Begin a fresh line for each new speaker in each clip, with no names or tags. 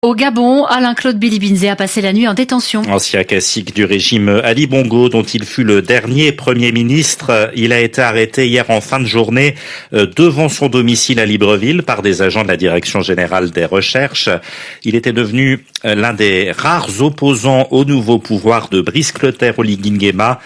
Au Gabon, Alain-Claude Bilibinzé a passé la nuit en détention.
Ancien cacique du régime Ali Bongo, dont il fut le dernier Premier ministre, il a été arrêté hier en fin de journée devant son domicile à Libreville par des agents de la Direction générale des recherches. Il était devenu l'un des rares opposants au nouveau pouvoir de Brice Clotaire Oligui Nguema.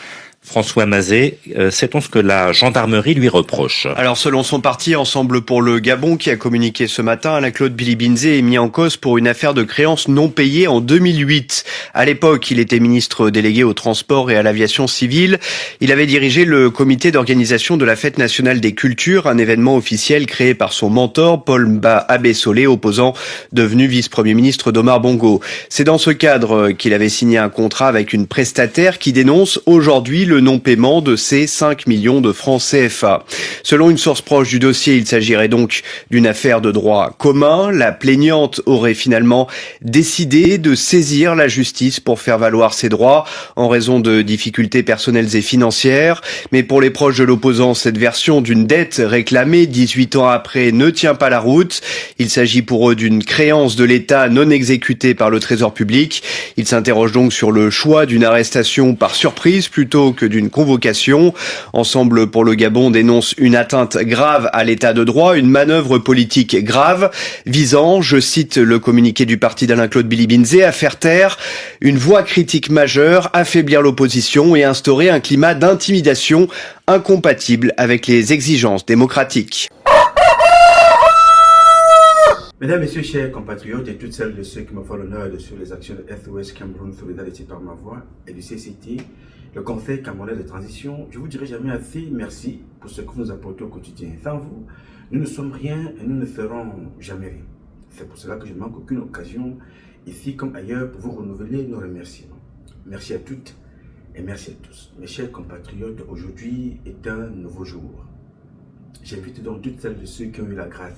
François Mazet, sait-on ce que la gendarmerie lui reproche?
Alors selon son parti Ensemble pour le Gabon qui a communiqué ce matin, Alain-Claude Bilibinzé est mis en cause pour une affaire de créances non payées en 2008. À l'époque, il était ministre délégué au transport et à l'aviation civile. Il avait dirigé le comité d'organisation de la Fête nationale des cultures, un événement officiel créé par son mentor Paul Mba Abessolé, opposant devenu vice-premier ministre d'Omar Bongo. C'est dans ce cadre qu'il avait signé un contrat avec une prestataire qui dénonce aujourd'hui le non-paiement de ces 5 millions de francs CFA. Selon une source proche du dossier, il s'agirait donc d'une affaire de droit commun. La plaignante aurait finalement décidé de saisir la justice pour faire valoir ses droits en raison de difficultés personnelles et financières. Mais pour les proches de l'opposant, cette version d'une dette réclamée 18 ans après ne tient pas la route. Il s'agit pour eux d'une créance de l'État non exécutée par le Trésor public. Ils s'interrogent donc sur le choix d'une arrestation par surprise plutôt que d'une convocation. Ensemble pour le Gabon dénonce une atteinte grave à l'état de droit, une manœuvre politique grave, visant, je cite le communiqué du parti d'Alain-Claude Bilibinzé, à faire taire une voix critique majeure, affaiblir l'opposition et instaurer un climat d'intimidation incompatible avec les exigences démocratiques.
Mesdames, Messieurs, chers compatriotes et toutes celles de ceux qui me font l'honneur de suivre les actions de SOS Cameroun Solidarité par ma voix et du CCT, le Conseil camerounais de transition, je vous dirai jamais assez merci pour ce que vous nous apportez au quotidien. Sans vous, nous ne sommes rien et nous ne ferons jamais rien. C'est pour cela que je ne manque aucune occasion, ici comme ailleurs, pour vous renouveler nos remerciements. Merci à toutes et merci à tous. Mes chers compatriotes, aujourd'hui est un nouveau jour. J'invite donc toutes celles de ceux qui ont eu la grâce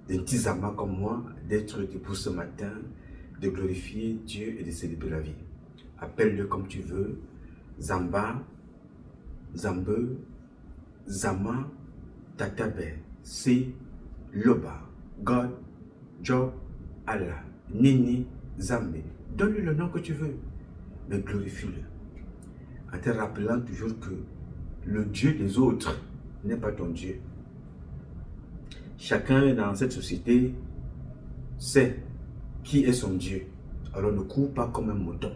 d'un petit Zamba comme moi, d'être debout ce matin, de glorifier Dieu et de célébrer la vie. Appelle-le comme tu veux, Zamba, Zambe, Zama, Tatabe, Si, Loba, God, Job, Allah, Nini, Zambé. Donne-lui le nom que tu veux, mais glorifie-le. En te rappelant toujours que le Dieu des autres n'est pas ton Dieu. Chacun dans cette société sait qui est son Dieu. Alors ne cours pas comme un mouton.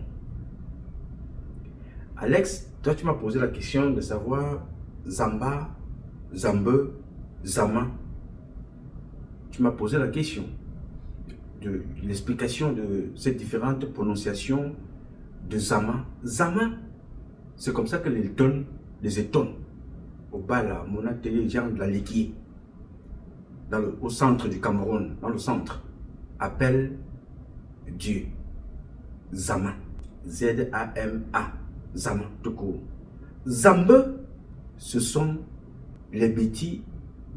Alex, toi tu m'as posé la question de savoir Zamba, Zambe, Zama. Tu m'as posé la question de l'explication de ces différentes prononciations de Zama. Zama, c'est comme ça que les étonne. Au bas là, mon atelier, genre de la liquide. Au centre du Cameroun, dans le centre, appelle Dieu. Zama. Z-A-M-A. Zama, tout court. Zambe, ce sont les Bétis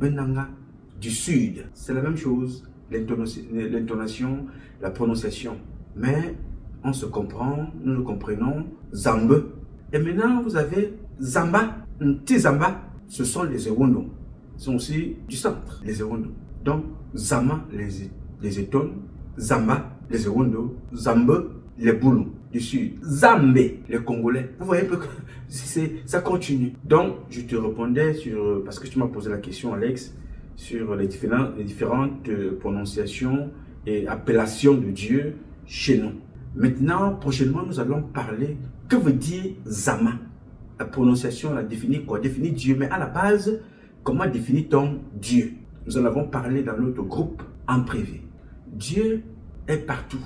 Benanga du sud. C'est la même chose, l'intonation, la prononciation. Mais on se comprend, nous nous comprenons. Zambe. Et maintenant, vous avez Zamba, Ntizamba. Ce sont les Ewono. Sont aussi du centre, les Ewondo. Donc, Zama, les étonne, Zamba, les Ewondo, Zambe, les Boulou du sud, Zambé, les Congolais. Vous voyez un peu que ça continue. Donc, je te répondais parce que tu m'as posé la question, Alex, sur les différentes prononciations et appellations de Dieu chez nous. Maintenant, prochainement, nous allons parler, que veut dire Zama? La prononciation, la définit quoi? Définit Dieu, mais à la base, comment définit-on Dieu? Nous en avons parlé dans notre groupe en privé. Dieu est partout.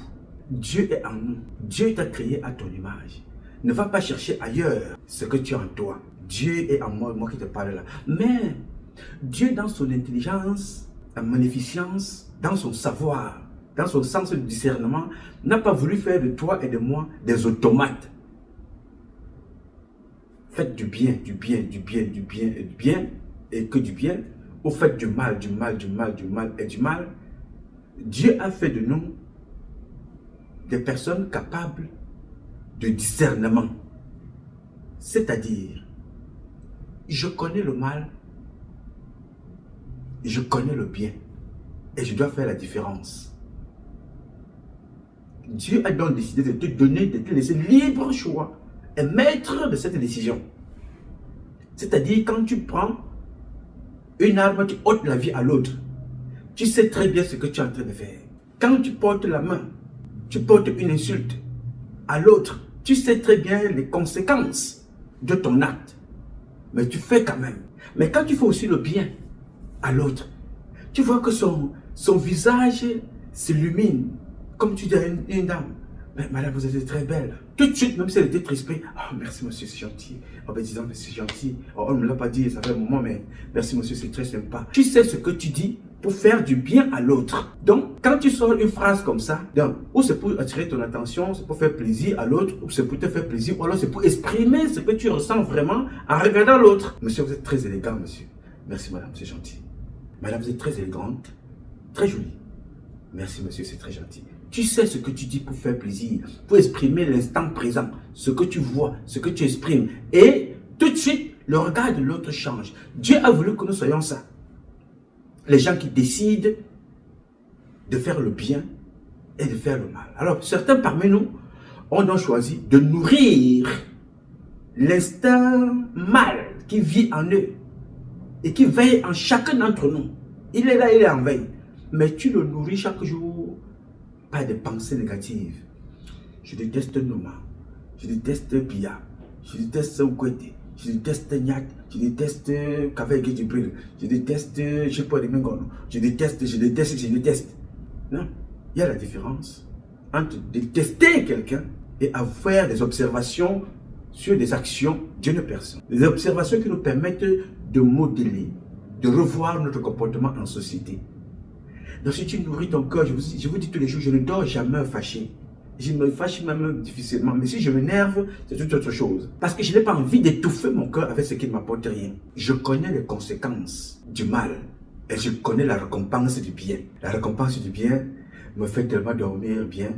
Dieu est en nous. Dieu t'a créé à ton image. Ne va pas chercher ailleurs ce que tu as en toi. Dieu est en moi, moi qui te parle là. Mais Dieu, dans son intelligence, sa magnificence, dans son savoir, dans son sens de discernement, n'a pas voulu faire de toi et de moi des automates. Faites du bien, du bien, du bien, du bien et du bien, et que du bien, ou faites du mal, du mal, du mal, du mal et du mal. Dieu a fait de nous des personnes capables de discernement. C'est-à-dire, je connais le mal, je connais le bien, et je dois faire la différence. Dieu a donc décidé de te donner, de te laisser libre choix et maître de cette décision. C'est-à-dire, quand tu prends une arme qui ôte la vie à l'autre, tu sais très bien ce que tu es en train de faire. Quand tu portes la main, tu portes une insulte à l'autre, tu sais très bien les conséquences de ton acte. Mais tu fais quand même. Mais quand tu fais aussi le bien à l'autre, tu vois que son visage s'illumine. Comme tu dis à une dame, mais madame, vous êtes très belle. Tout de suite, même si elle était crispée, oh, merci monsieur, c'est gentil. Oh, ben disons, c'est gentil. Oh, on ne me l'a pas dit, ça fait un moment, mais merci monsieur, c'est très sympa. Tu sais ce que tu dis pour faire du bien à l'autre. Donc, quand tu sors une phrase comme ça, donc, ou c'est pour attirer ton attention, c'est pour faire plaisir à l'autre, ou c'est pour te faire plaisir, ou alors c'est pour exprimer ce que tu ressens vraiment en regardant l'autre. Monsieur, vous êtes très élégant, monsieur. Merci madame, c'est gentil. Madame, vous êtes très élégante, très jolie. Merci monsieur, c'est très gentil. Tu sais ce que tu dis pour faire plaisir, pour exprimer l'instant présent, ce que tu vois, ce que tu exprimes. Et tout de suite, le regard de l'autre change. Dieu a voulu que nous soyons ça. Les gens qui décident de faire le bien et de faire le mal. Alors, certains parmi nous ont donc choisi de nourrir l'instinct mal qui vit en eux et qui veille en chacun d'entre nous. Il est là, il est en veille. Mais tu le nourris chaque jour. Pas de pensées négatives. Je déteste Noma. Je déteste Pia. Je déteste Oukwete. Je déteste Nyat. Je déteste Kaveke Djibril. Je déteste Jepo de Mengono. Je déteste. Non. Il y a la différence entre détester quelqu'un et avoir des observations sur des actions d'une personne. Des observations qui nous permettent de modeler, de revoir notre comportement en société. Donc si tu nourris ton cœur, je vous dis tous les jours, je ne dors jamais fâché. Je me fâche même difficilement. Mais si je m'énerve, c'est toute autre chose. Parce que je n'ai pas envie d'étouffer mon cœur avec ce qui ne m'apporte rien. Je connais les conséquences du mal. Et je connais la récompense du bien. La récompense du bien me fait tellement dormir bien.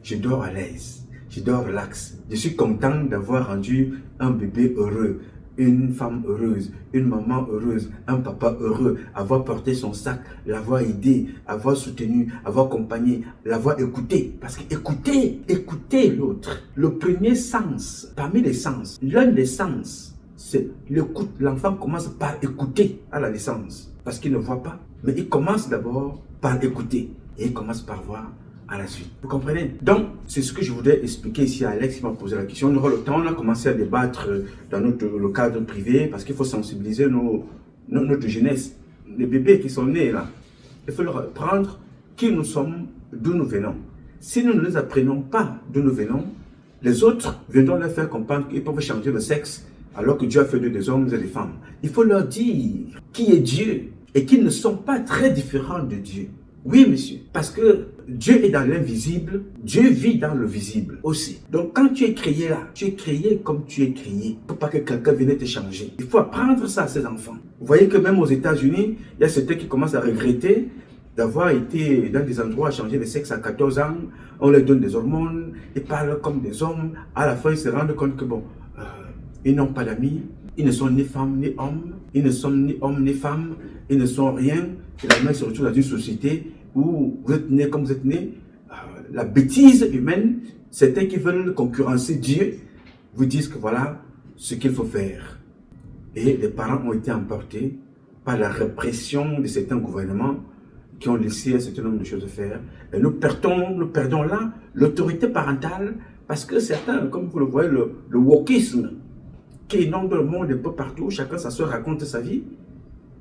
Je dors à l'aise. Je dors relax. Je suis content d'avoir rendu un bébé heureux, une femme heureuse, une maman heureuse, un papa heureux, avoir porté son sac, l'avoir aidé, avoir soutenu, avoir accompagné, l'avoir écouté. Parce que écouter l'autre. Le premier sens, parmi les sens, l'un des sens, c'est l'écoute. L'enfant commence par écouter à la naissance. Parce qu'il ne voit pas. Mais il commence d'abord par écouter. Et il commence par voir à la suite. Vous comprenez? Donc, c'est ce que je voudrais expliquer ici à Alex qui m'a posé la question. On aura le temps, on a commencé à débattre dans le cadre privé parce qu'il faut sensibiliser notre jeunesse. Les bébés qui sont nés là, il faut leur apprendre qui nous sommes, d'où nous venons. Si nous ne les apprenons pas d'où nous venons, les autres viendront leur faire comprendre qu'ils peuvent changer de sexe alors que Dieu a fait des hommes et des femmes. Il faut leur dire qui est Dieu et qu'ils ne sont pas très différents de Dieu. Oui, monsieur, parce que Dieu est dans l'invisible, Dieu vit dans le visible aussi. Donc, quand tu es créé là, tu es créé comme tu es créé. Pour pas que quelqu'un vienne te changer. Il faut apprendre ça à ses enfants. Vous voyez que même aux États-Unis, il y a certains qui commencent à regretter d'avoir été dans des endroits à changer de sexe à 14 ans. On leur donne des hormones, ils parlent comme des hommes. À la fin, ils se rendent compte que bon, ils n'ont pas d'amis. Ils ne sont ni femmes ni hommes. Ils ne sont ni hommes ni femmes. Ils ne sont rien. Finalement, ils se retrouvent dans une société où vous êtes né comme vous êtes né. La bêtise humaine, certains qui veulent concurrencer Dieu, vous disent que voilà ce qu'il faut faire. Et les parents ont été emportés par la répression de certains gouvernements qui ont laissé un certain nombre de choses faire. Et nous perdons là l'autorité parentale parce que certains, comme vous le voyez, le wokisme qui inonde le monde un peu partout, chacun s'assoit, raconte sa vie.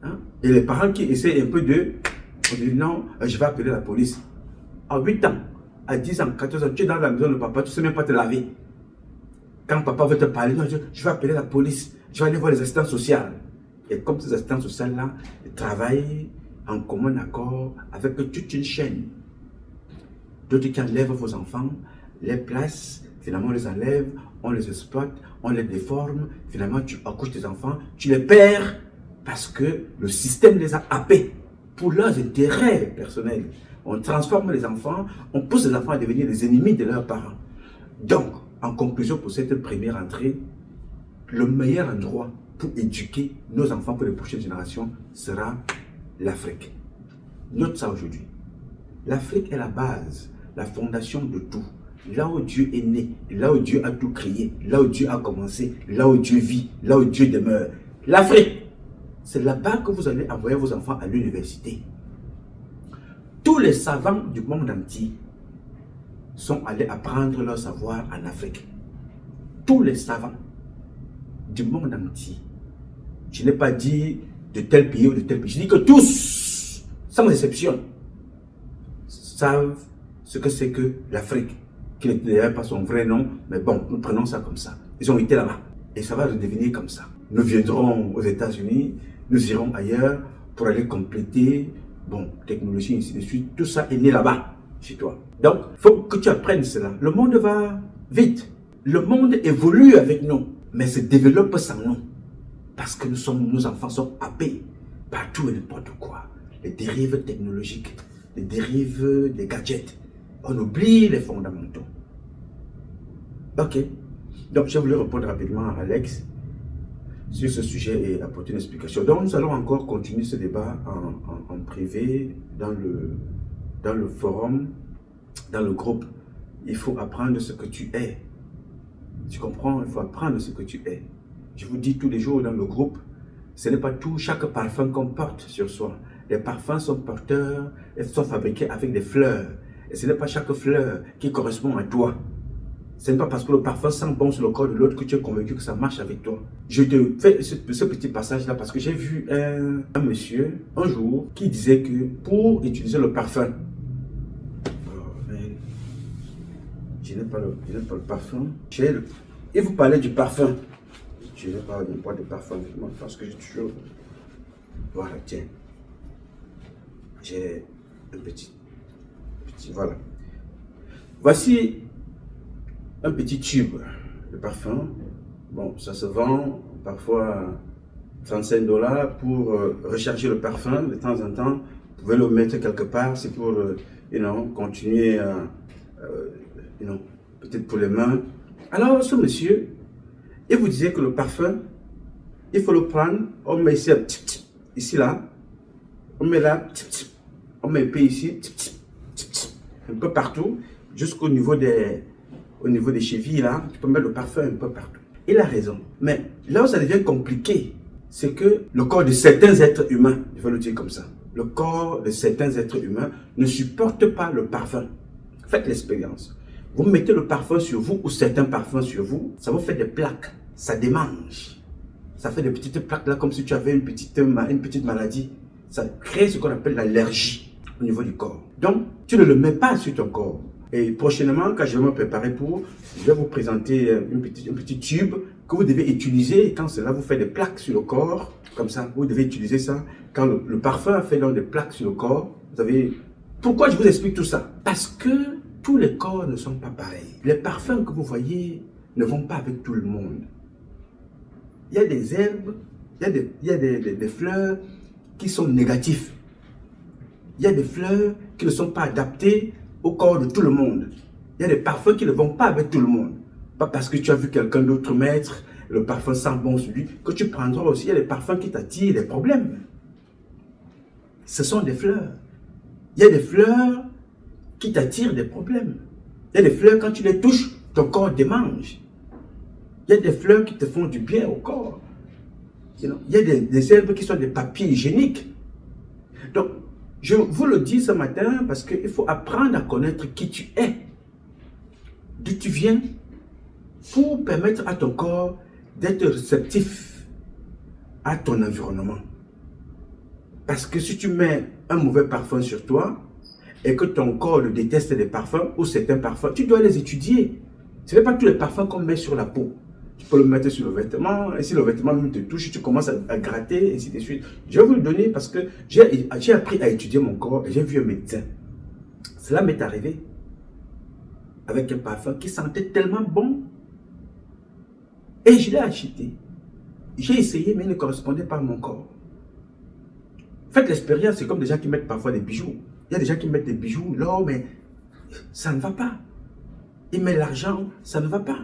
Hein? Et les parents qui essaient un peu on dit non, je vais appeler la police. À 8 ans, à 10 ans, 14 ans, tu es dans la maison de papa, tu ne sais même pas te laver. Quand papa veut te parler, non, je vais appeler la police, je vais aller voir les assistantes sociales. Et comme ces assistantes sociales-là, ils travaillent en commun accord avec toute une chaîne. D'autres qui enlèvent vos enfants, les placent, finalement on les enlève, on les exploite, on les déforme, finalement tu accouches tes enfants, tu les perds parce que le système les a happés pour leurs intérêts personnels. On transforme les enfants, on pousse les enfants à devenir les ennemis de leurs parents. Donc, en conclusion pour cette première entrée, le meilleur endroit pour éduquer nos enfants pour les prochaines générations sera l'Afrique. Note ça aujourd'hui. L'Afrique est la base, la fondation de tout. là où Dieu est né, là où Dieu a tout créé, là où Dieu a commencé, là où Dieu vit, là où Dieu demeure. L'Afrique, c'est là-bas que vous allez envoyer vos enfants à l'université. Tous les savants du monde entier sont allés apprendre leur savoir en Afrique. Tous les savants du monde entier. Je n'ai pas dit de tel pays ou de tel pays. Je dis que tous, sans exception, savent ce que c'est que l'Afrique, qui n'était d'ailleurs pas son vrai nom, mais bon, nous prenons ça comme ça. Ils ont été là-bas. Et ça va redevenir comme ça. Nous viendrons aux États-Unis, nous irons ailleurs pour aller compléter, bon, technologie, ainsi de suite. Tout ça est né là-bas, chez toi. Donc, il faut que tu apprennes cela. Le monde va vite. Le monde évolue avec nous, mais se développe sans nous. Parce que nos enfants sont happés par tout et n'importe quoi. Les dérives technologiques, les dérives des gadgets. On oublie les fondamentaux. Ok. Donc, je voulais répondre rapidement à Alex sur ce sujet et apporter une explication. Donc, nous allons encore continuer ce débat en privé, dans le forum, dans le groupe. Il faut apprendre ce que tu es. Tu comprends? Il faut apprendre ce que tu es. Je vous dis tous les jours dans le groupe, ce n'est pas tout, chaque parfum qu'on porte sur soi. Les parfums sont porteurs, ils sont fabriqués avec des fleurs. Et ce n'est pas chaque fleur qui correspond à toi. Ce n'est pas parce que le parfum sent bon sur le corps de l'autre que tu es convaincu que ça marche avec toi. Je te fais ce petit passage-là parce que j'ai vu un monsieur, un jour, qui disait que pour utiliser le parfum, je n'ai pas le parfum, il vous parlait du parfum. Je n'ai pas de boîte de parfum, parce que j'ai toujours... Voilà, tiens. J'ai un petit, voilà. Voici un petit tube de parfum. Bon, ça se vend parfois 35 $. Pour recharger le parfum de temps en temps. Vous pouvez le mettre quelque part, c'est pour continuer, peut-être pour les mains. Alors, ce monsieur, il vous disait que le parfum, il faut le prendre, on met ici, ici là, on met là, on met un peu ici, un peu partout, jusqu'au niveau des chevilles là, tu peux mettre le parfum un peu partout. Il a raison, mais là où ça devient compliqué, c'est que le corps de certains êtres humains, je vais le dire comme ça, le corps de certains êtres humains ne supporte pas le parfum. Faites l'expérience. Vous mettez le parfum sur vous ou certains parfums sur vous, ça vous fait des plaques, ça démange. Ça fait des petites plaques là comme si tu avais une petite maladie. Ça crée ce qu'on appelle l'allergie au niveau du corps. Donc, tu ne le mets pas sur ton corps. Et prochainement, quand je vais me préparer je vais vous présenter un petit tube que vous devez utiliser. Et quand cela vous fait des plaques sur le corps, comme ça, vous devez utiliser ça. Quand le parfum fait donc des plaques sur le corps, vous avez... Pourquoi je vous explique tout ça? Parce que tous les corps ne sont pas pareils. Les parfums que vous voyez ne vont pas avec tout le monde. Il y a des herbes, il y a des fleurs qui sont négatifs. Il y a des fleurs qui ne sont pas adaptées au corps de tout le monde. Il y a des parfums qui ne vont pas avec tout le monde. Pas parce que tu as vu quelqu'un d'autre mettre le parfum sent bon sur lui, que tu prendras aussi. Il y a des parfums qui t'attirent des problèmes. Ce sont des fleurs. Il y a des fleurs qui t'attirent des problèmes. Il y a des fleurs, quand tu les touches, ton corps démange. Il y a des fleurs qui te font du bien au corps. Il y a des herbes qui sont des papiers hygiéniques. Donc, je vous le dis ce matin parce qu'il faut apprendre à connaître qui tu es, d'où tu viens, pour permettre à ton corps d'être réceptif à ton environnement. Parce que si tu mets un mauvais parfum sur toi et que ton corps le déteste des parfums ou certains parfums, tu dois les étudier. Ce n'est pas tous les parfums qu'on met sur la peau. Tu peux le mettre sur le vêtement, et si le vêtement même te touche, tu commences à gratter, et ainsi de suite. Je vais vous le donner parce que j'ai appris à étudier mon corps et j'ai vu un médecin. Cela m'est arrivé avec un parfum qui sentait tellement bon. Et je l'ai acheté. J'ai essayé, mais il ne correspondait pas à mon corps. Faites l'expérience, c'est comme des gens qui mettent parfois des bijoux. Il y a des gens qui mettent des bijoux, l'or, mais ça ne va pas. Ils mettent l'argent, ça ne va pas.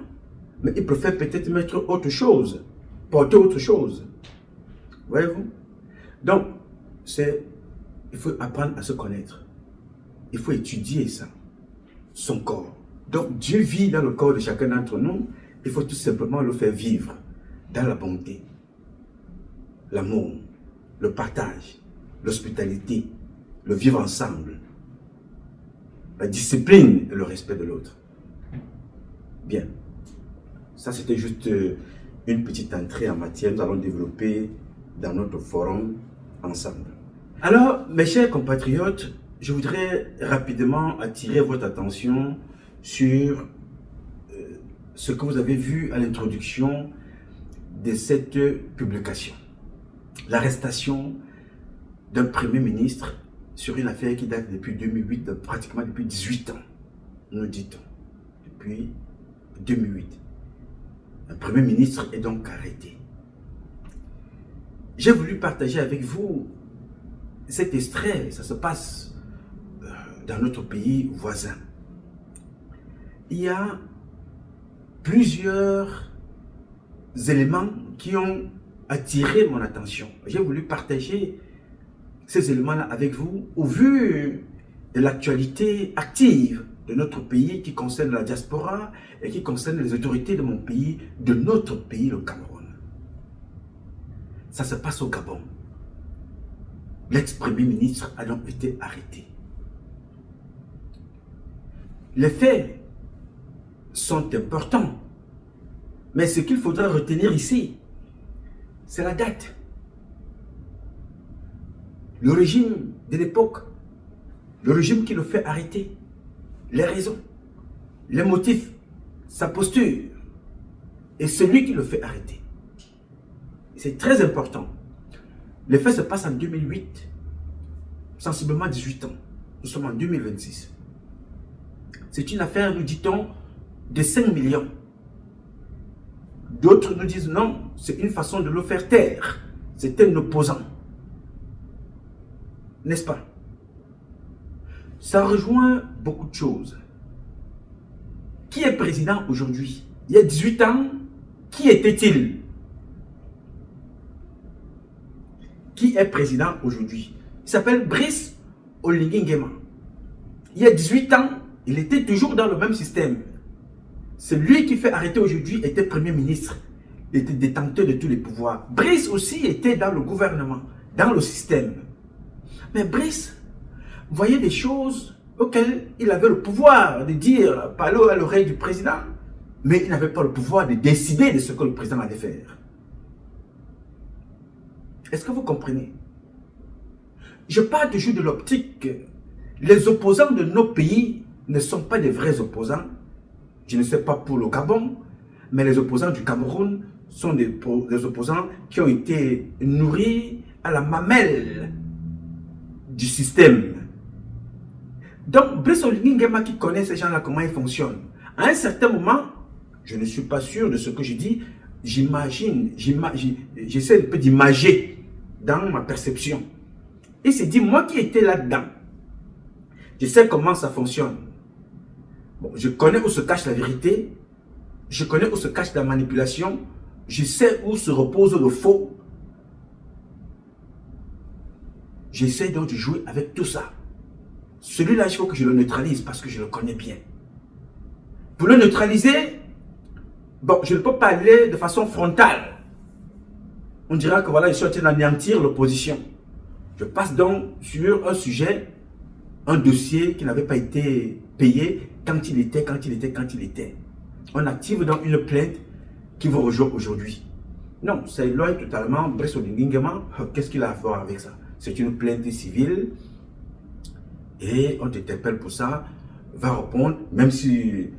Mais ils préfèrent peut-être mettre autre chose, porter autre chose. Voyez-vous? Donc, il faut apprendre à se connaître. Il faut étudier ça, son corps. Donc Dieu vit dans le corps de chacun d'entre nous. Il faut tout simplement le faire vivre dans la bonté, l'amour, le partage, l'hospitalité, le vivre ensemble, la discipline et le respect de l'autre. Bien. Ça, c'était juste une petite entrée en matière. Nous allons développer dans notre forum ensemble. Alors, mes chers compatriotes, je voudrais rapidement attirer votre attention sur ce que vous avez vu à l'introduction de cette publication. L'arrestation d'un Premier ministre sur une affaire qui date depuis 2008, pratiquement depuis 18 ans, nous dit-on, depuis 2008. Un Premier ministre est donc arrêté. J'ai voulu partager avec vous cet extrait, ça se passe dans notre pays voisin. Il y a plusieurs éléments qui ont attiré mon attention. J'ai voulu partager ces éléments-là avec vous au vu de l'actualité active de notre pays qui concerne la diaspora et qui concerne les autorités de mon pays, de notre pays, le Cameroun. Ça se passe au Gabon. L'ex-premier ministre a donc été arrêté. Les faits sont importants, mais ce qu'il faudra retenir ici, c'est la date. Le régime de l'époque, le régime qui le fait arrêter, les raisons, les motifs, sa posture et celui qui le fait arrêter. C'est très important. Les faits se passent en 2008, sensiblement 18 ans. Nous sommes en 2026. C'est une affaire, nous dit-on, de 5 millions. D'autres nous disent non, c'est une façon de le faire taire. C'est un opposant. N'est-ce pas? Ça rejoint beaucoup de choses. Qui est président aujourd'hui? Il y a 18 ans, qui était-il? Qui est président aujourd'hui? Il s'appelle Brice Oligui Nguema. Il y a 18 ans, il était toujours dans le même système. Celui qui fait arrêter aujourd'hui était Premier ministre. Il était détenteur de tous les pouvoirs. Brice aussi était dans le gouvernement, dans le système. Mais Brice voyait des choses auxquelles il avait le pouvoir de dire, parler à l'oreille du président, mais il n'avait pas le pouvoir de décider de ce que le président allait faire. Est-ce que vous comprenez? Je parle toujours de l'optique. Les opposants de nos pays ne sont pas des vrais opposants. Je ne sais pas pour le Gabon, mais les opposants du Cameroun sont des opposants qui ont été nourris à la mamelle du système. Donc, Brice Oligui Nguema qui connaît ces gens-là, comment ils fonctionnent. À un certain moment, je ne suis pas sûr de ce que je dis, j'essaie un peu d'imager dans ma perception. Il s'est dit, moi qui étais là-dedans, je sais comment ça fonctionne. Bon, je connais où se cache la vérité, je connais où se cache la manipulation, je sais où se repose le faux. J'essaie donc de jouer avec tout ça. Celui-là, il faut que je le neutralise parce que je le connais bien. Pour le neutraliser, bon, je ne peux pas aller de façon frontale. On dira que voilà, je suis en train d'anéantir l'opposition. Je passe donc sur un sujet, un dossier qui n'avait pas été payé quand il était. On active donc une plainte qui vous rejoint aujourd'hui. Non, ça éloigne totalement Brice Oligui Nguema. Qu'est-ce qu'il a à voir avec ça? C'est une plainte civile et on t'interpelle pour ça, va répondre, même si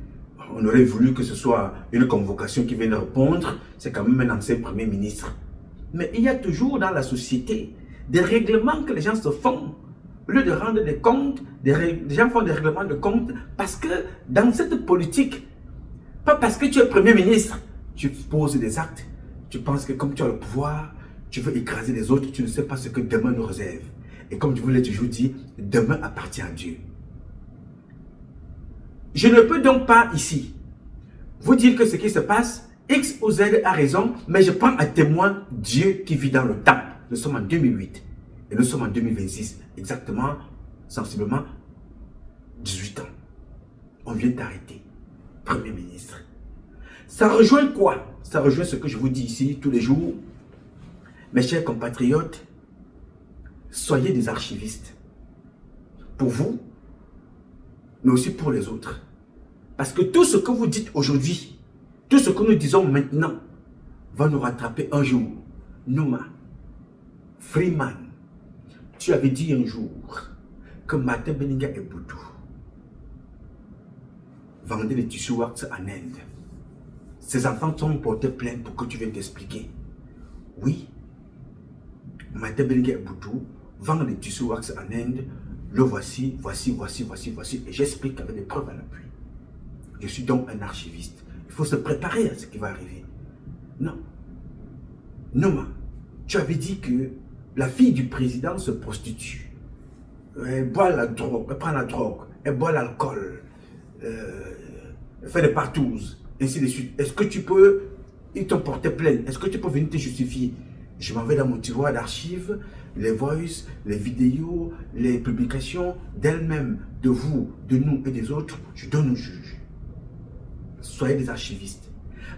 on aurait voulu que ce soit une convocation qui vienne répondre, c'est quand même un ancien Premier ministre. Mais il y a toujours dans la société des règlements que les gens se font. Au lieu de rendre des comptes, les gens font des règlements de compte parce que dans cette politique, pas parce que tu es Premier ministre, tu poses des actes, tu penses que comme tu as le pouvoir, tu veux écraser les autres, tu ne sais pas ce que demain nous réserve. Et comme je vous l'ai toujours dit, demain appartient à Dieu. Je ne peux donc pas ici vous dire que ce qui se passe, X ou Z a raison, mais je prends à témoin Dieu qui vit dans le temps. Nous sommes en 2008 et nous sommes en 2026, exactement, sensiblement 18 ans. On vient d'arrêter. Premier ministre. Ça rejoint quoi? Ça rejoint ce que je vous dis ici tous les jours. Mes chers compatriotes, soyez des archivistes. Pour vous, mais aussi pour les autres. Parce que tout ce que vous dites aujourd'hui, tout ce que nous disons maintenant, va nous rattraper un jour. Nouma, Freeman, tu avais dit un jour que Martin Beninga et Boudou vendaient des tissus wax en Inde. Ces enfants t'ont porté plainte pour que tu viennes t'expliquer. Oui, Martin Beninga et Boudou vendent des tissus wax en Inde. Le voici. Et j'explique avec des preuves à l'appui. Je suis donc un archiviste. Il faut se préparer à ce qui va arriver. Non. Noma, tu avais dit que la fille du président se prostitue. Elle boit la drogue, elle prend la drogue, elle boit l'alcool, elle fait des partous, ainsi de suite. Est-ce que tu peux, ils t'ont porté plainte, est-ce que tu peux venir te justifier? Je m'en vais dans mon tiroir d'archives, les voices, les vidéos, les publications d'elle-même, de vous, de nous et des autres, je donne au juge. Soyez des archivistes.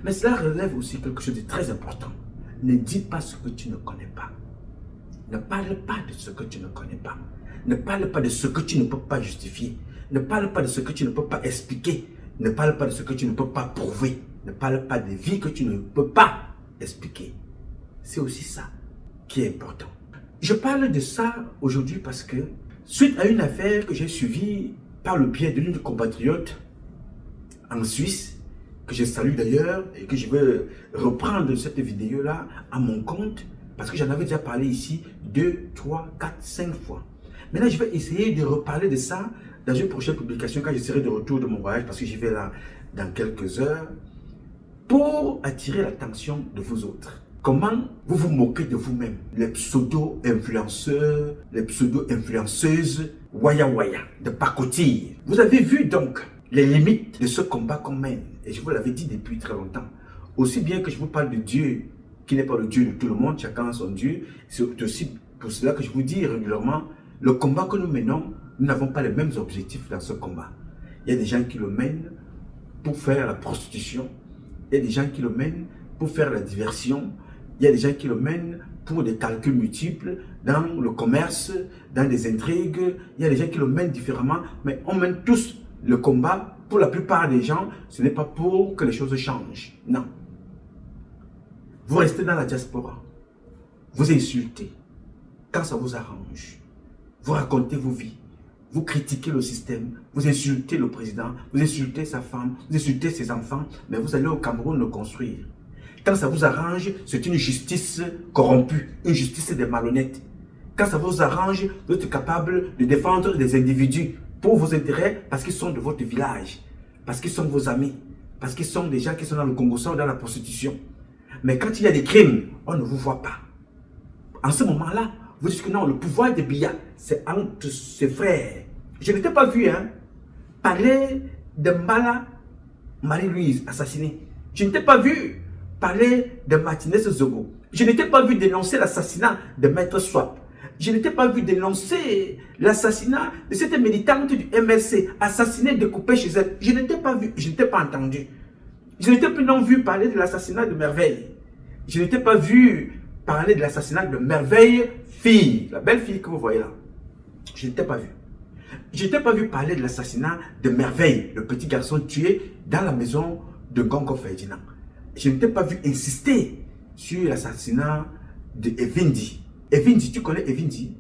Mais cela relève aussi quelque chose de très important. Ne dis pas ce que tu ne connais pas. Ne parle pas de ce que tu ne connais pas. Ne parle pas de ce que tu ne peux pas justifier. Ne parle pas de ce que tu ne peux pas expliquer. Ne parle pas de ce que tu ne peux pas prouver. Ne parle pas des vies que tu ne peux pas expliquer. C'est aussi ça qui est important. Je parle de ça aujourd'hui parce que, suite à une affaire que j'ai suivie par le biais de l'une de compatriotes en Suisse, que je salue d'ailleurs et que je vais reprendre cette vidéo-là à mon compte parce que j'en avais déjà parlé ici 2, 3, 4, 5 fois. Maintenant, je vais essayer de reparler de ça dans une prochaine publication quand je serai de retour de mon voyage parce que j'y vais là dans quelques heures pour attirer l'attention de vous autres. Comment vous vous moquez de vous-même, les pseudo-influenceurs, les pseudo-influenceuses, waya de pacotille. Vous avez vu donc les limites de ce combat qu'on mène. Et je vous l'avais dit depuis très longtemps. Aussi bien que je vous parle de Dieu, qui n'est pas le Dieu de tout le monde, chacun a son Dieu. C'est aussi pour cela que je vous dis régulièrement, le combat que nous menons, nous n'avons pas les mêmes objectifs dans ce combat. Il y a des gens qui le mènent pour faire la prostitution. Il y a des gens qui le mènent pour faire la diversion. Il y a des gens qui le mènent pour des calculs multiples dans le commerce, dans des intrigues. Il y a des gens qui le mènent différemment, mais on mène tous le combat. Pour la plupart des gens, ce n'est pas pour que les choses changent. Non. Vous restez dans la diaspora. Vous insultez quand ça vous arrange. Vous racontez vos vies. Vous critiquez le système. Vous insultez le président. Vous insultez sa femme. Vous insultez ses enfants. Mais vous allez au Cameroun le construire. Quand ça vous arrange, c'est une justice corrompue. Une justice des malhonnêtes. Quand ça vous arrange, vous êtes capable de défendre des individus pour vos intérêts parce qu'ils sont de votre village, parce qu'ils sont vos amis, parce qu'ils sont des gens qui sont dans le Congo, sont dans la prostitution. Mais quand il y a des crimes, on ne vous voit pas. En ce moment-là, vous dites que non, le pouvoir de Biya, c'est entre ses frères. Je n'étais pas vu parler de Mbala Marie-Louise assassinée. Je n'étais pas vu parler de Martinez Zogo. Je n'étais pas vu dénoncer l'assassinat de Maître Swap. Je n'étais pas vu dénoncer l'assassinat de cette militante du MLC, assassinée, découpée chez elle. Je n'étais pas vu, je n'étais pas entendu. Je n'étais plus non vu parler de l'assassinat de Merveille. Je n'étais pas vu parler de l'assassinat de Merveille, fille, la belle fille que vous voyez là. Je n'étais pas vu. Je n'étais pas vu parler de l'assassinat de Merveille, le petit garçon tué dans la maison de Gongo Ferdinand. Je n'étais pas vu insister sur l'assassinat de Evindi. Evindi, tu connais Evindi?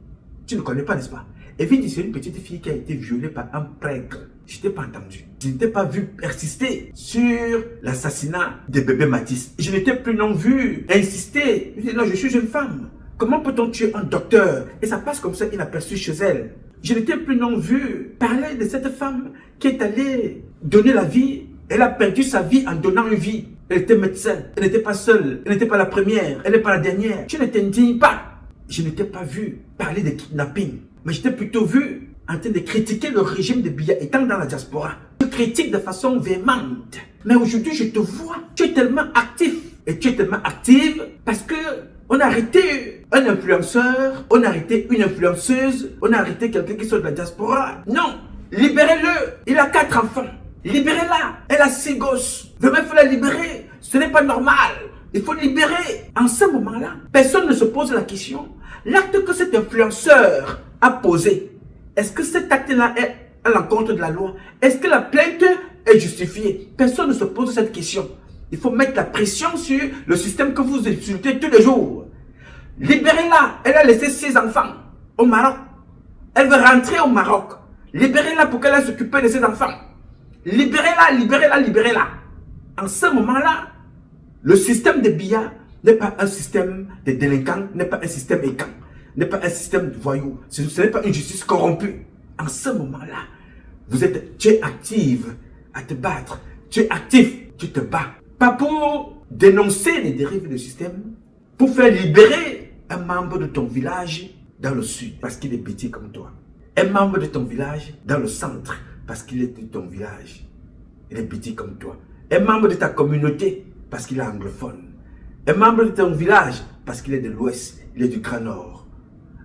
Tu ne connais pas, n'est-ce pas? Evindi, c'est une petite fille qui a été violée par un prêtre. Je n'étais pas entendu. Je n'étais pas vu persister sur l'assassinat de bébé Matisse. Je n'étais plus non vu insister. Je disais, non, je suis une femme. Comment peut-on tuer un docteur? Et ça passe comme ça inaperçu chez elle. Je n'étais plus non vu parler de cette femme qui est allée donner la vie. Elle a perdu sa vie en donnant une vie. Elle était médecin. Elle n'était pas seule. Elle n'était pas la première. Elle n'est pas la dernière. Tu ne t'indignes pas. Je n'étais pas vu parler de kidnapping. Mais j'étais plutôt vu en train de critiquer le régime de Biya étant dans la diaspora. Je critique de façon véhémente. Mais aujourd'hui, je te vois. Tu es tellement actif. Et tu es tellement active parce que on a arrêté un influenceur, on a arrêté une influenceuse, on a arrêté quelqu'un qui sort de la diaspora. Non, libérez-le. Il a 4 enfants. Libérez-la. Elle a 6 gosses. Vraiment, il faut la libérer. Ce n'est pas normal. Il faut libérer. En ce moment-là, personne ne se pose la question. L'acte que cet influenceur a posé, est-ce que cet acte-là est à l'encontre de la loi? Est-ce que la plainte est justifiée? Personne ne se pose cette question. Il faut mettre la pression sur le système que vous insultez tous les jours. Libérez-la. Elle a laissé 6 enfants au Maroc. Elle veut rentrer au Maroc. Libérez-la pour qu'elle s'occupe de ses enfants. Libérez-la, libérez-la, libérez-la. En ce moment-là, le système de Biya n'est pas un système de délinquants, n'est pas un système équant, n'est pas un système de voyous. Ce n'est pas une justice corrompue. En ce moment-là, tu es active à te battre. Tu es actif, tu te bats. Pas pour dénoncer les dérives du système, pour faire libérer un membre de ton village dans le sud, parce qu'il est petit comme toi. Un membre de ton village dans le centre, parce qu'il est de ton village. Il est petit comme toi. Un membre de ta communauté, parce qu'il est anglophone. Un membre de ton village, parce qu'il est de l'ouest, il est du Grand Nord.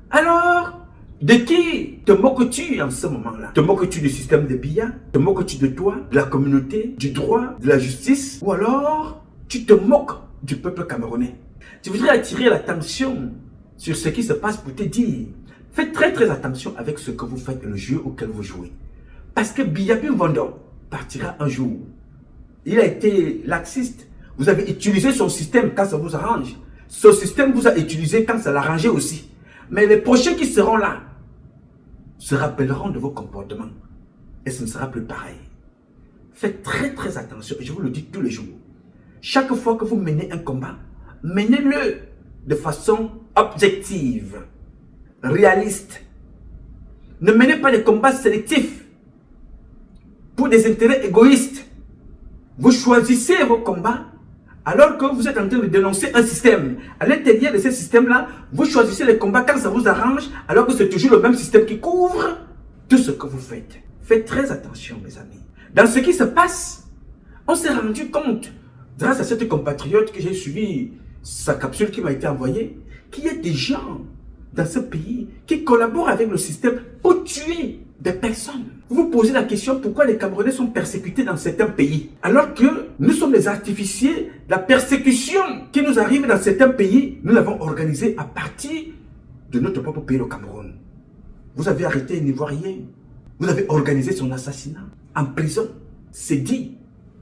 Alors, de qui te moques-tu en ce moment-là? Te moques-tu du système de Biya? Te moques-tu de toi, de la communauté, du droit, de la justice? Ou alors, tu te moques du peuple camerounais? Je voudrais attirer l'attention sur ce qui se passe pour te dire, faites très attention avec ce que vous faites, le jeu auquel vous jouez. Parce que Biya Mvondo partira un jour. Il a été laxiste. Vous avez utilisé son système quand ça vous arrange. Ce système vous a utilisé quand ça l'arrangeait aussi. Mais les prochains qui seront là se rappelleront de vos comportements. Et ce ne sera plus pareil. Faites très attention. Et je vous le dis tous les jours. Chaque fois que vous menez un combat, menez-le de façon objective, réaliste. Ne menez pas des combats sélectifs pour des intérêts égoïstes. Vous choisissez vos combats alors que vous êtes en train de dénoncer un système. À l'intérieur de ce système-là, vous choisissez les combats quand ça vous arrange, alors que c'est toujours le même système qui couvre tout ce que vous faites. Faites très attention, mes amis. Dans ce qui se passe, on s'est rendu compte, grâce à cette compatriote que j'ai suivi, sa capsule qui m'a été envoyée, qu'il y a des gens dans ce pays qui collaborent avec le système pour tuer des personnes. Vous vous posez la question pourquoi les Camerounais sont persécutés dans certains pays, alors que nous sommes les artificiers. La persécution qui nous arrive dans certains pays, nous l'avons organisée à partir de notre propre pays, le Cameroun. Vous avez arrêté un Ivoirien, vous avez organisé son assassinat en prison. C'est dit,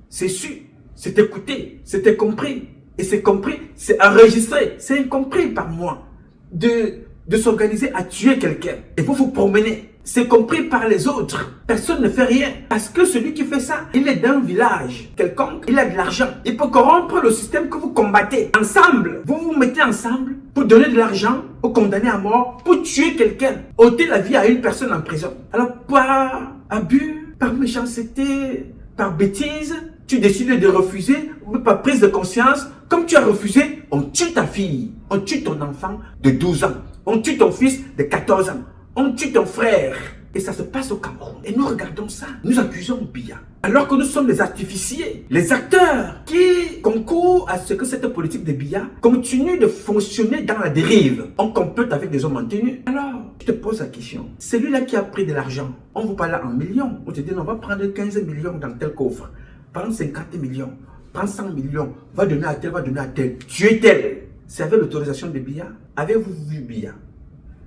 c'est su, c'est écouté, c'était compris. Et c'est compris, c'est enregistré, c'est incompris par moi de s'organiser à tuer quelqu'un. Et vous vous promenez. C'est compris par les autres. Personne ne fait rien. Parce que celui qui fait ça, il est d'un village quelconque. Il a de l'argent. Il peut corrompre le système que vous combattez. Ensemble, vous vous mettez ensemble pour donner de l'argent aux condamnés à mort, pour tuer quelqu'un, ôter la vie à une personne en prison. Alors, par abus, par méchanceté, par bêtise, tu décides de refuser, ou par prise de conscience, comme tu as refusé, on tue ta fille, on tue ton enfant de 12 ans, on tue ton fils de 14 ans. On tue ton frère. Et ça se passe au Cameroun. Et nous regardons ça. Nous accusons Biya. Alors que nous sommes les artificiers, les acteurs qui concourent à ce que cette politique de Biya continue de fonctionner dans la dérive. On complote avec des hommes en tenue. Alors, je te pose la question. Celui-là qui a pris de l'argent, on vous parle en millions. On te dit, on va prendre 15 millions dans tel coffre. Prends 50 millions. Prends 100 millions. Va donner à tel, va donner à tel. Tuer tel. C'est avec l'autorisation de Biya. Avez-vous vu Biya?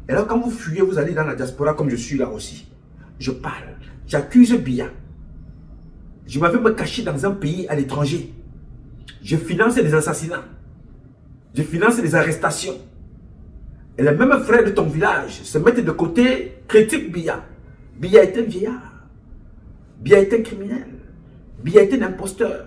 Et là, quand vous fuyez, vous allez dans la diaspora comme je suis là aussi. Je parle, j'accuse Biya. Je m'avais me caché dans un pays à l'étranger. Je finance des assassinats. Je finance des arrestations. Et les mêmes frères de ton village se mettent de côté, critiquent Biya. Biya est un vieillard. Biya est un criminel. Biya est un imposteur.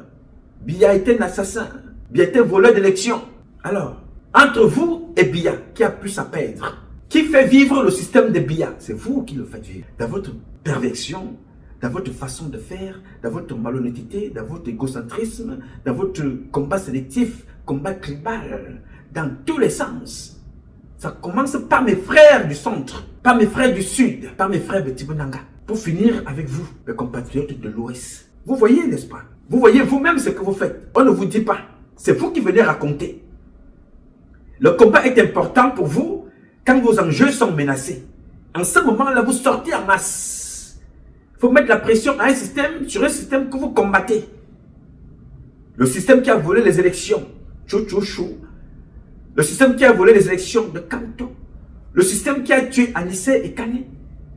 Biya est un assassin. Biya est un voleur d'élection. Alors, entre vous et Biya, qui a plus à perdre? Qui fait vivre le système de Biya? C'est vous qui le faites vivre. Dans votre perversion, dans votre façon de faire, dans votre malhonnêteté, dans votre égocentrisme, dans votre combat sélectif, combat tribal, dans tous les sens. Ça commence par mes frères du centre, par mes frères du sud, par mes frères de Tibonanga, pour finir avec vous, les compatriotes de l'Ouest. Vous voyez, n'est-ce pas? Vous voyez vous-même ce que vous faites. On ne vous dit pas. C'est vous qui venez raconter. Le combat est important pour vous quand vos enjeux sont menacés. En ce moment-là, vous sortez en masse. Il faut mettre la pression à un système, sur un système que vous combattez. Le système qui a volé les élections, chou chou chou. Le système qui a volé les élections de Kanto. Le système qui a tué Anissé et Kane.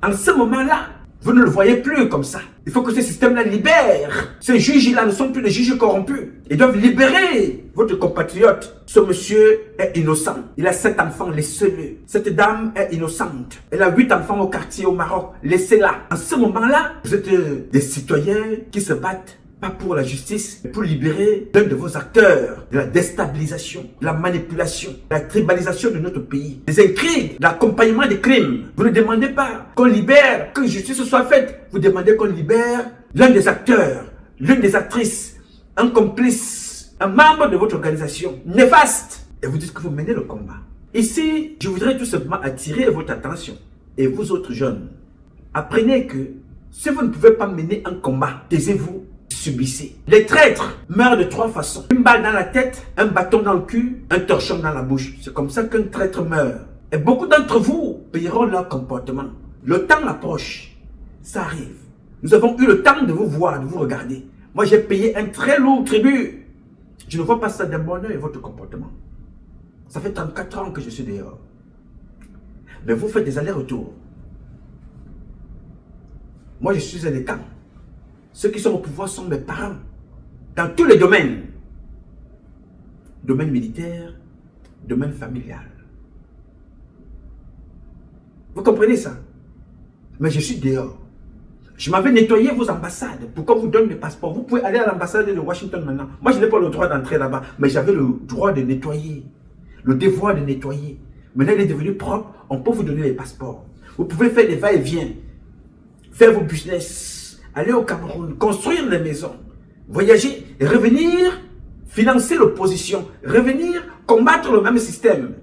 En ce moment-là, vous ne le voyez plus comme ça. Il faut que ce système-là libère. Ces juges-là ne sont plus des juges corrompus. Ils doivent libérer votre compatriote. Ce monsieur est innocent. Il a 7 enfants, laissez-le. Cette dame est innocente. Elle a 8 enfants au quartier au Maroc. Laissez-la. En ce moment-là, vous êtes des citoyens qui se battent pas pour la justice, mais pour libérer l'un de vos acteurs de la déstabilisation, de la manipulation, de la tribalisation de notre pays, des intrigues, de l'accompagnement des crimes. Vous ne demandez pas qu'on libère, que justice soit faite. Vous demandez qu'on libère l'un des acteurs, l'une des actrices, un complice, un membre de votre organisation néfaste. Et vous dites que vous menez le combat. Ici, je voudrais tout simplement attirer votre attention. Et vous autres jeunes, apprenez que si vous ne pouvez pas mener un combat, taisez-vous. Subissez. Les traîtres meurent de 3 façons. Une balle dans la tête, un bâton dans le cul, un torchon dans la bouche. C'est comme ça qu'un traître meurt. Et beaucoup d'entre vous payeront leur comportement. Le temps approche. Ça arrive. Nous avons eu le temps de vous voir, de vous regarder. Moi, j'ai payé un très lourd tribut. Je ne vois pas ça d'un bon oeil, votre comportement. Ça fait 34 ans que je suis dehors. Mais vous faites des allers-retours. Moi, je suis un état. Ceux qui sont au pouvoir sont mes parents. Dans tous les domaines. Domaine militaire, domaine familial. Vous comprenez ça? Mais je suis dehors. Je m'avais nettoyé vos ambassades pour qu'on vous donne des passeports. Vous pouvez aller à l'ambassade de Washington maintenant. Moi, je n'ai pas le droit d'entrer là-bas. Mais j'avais le droit de nettoyer. Le devoir de nettoyer. Maintenant, il est devenu propre. On peut vous donner les passeports. Vous pouvez faire des va-et-vient. Faire vos business. Aller au Cameroun, construire des maisons, voyager, revenir, financer l'opposition, revenir, combattre le même système.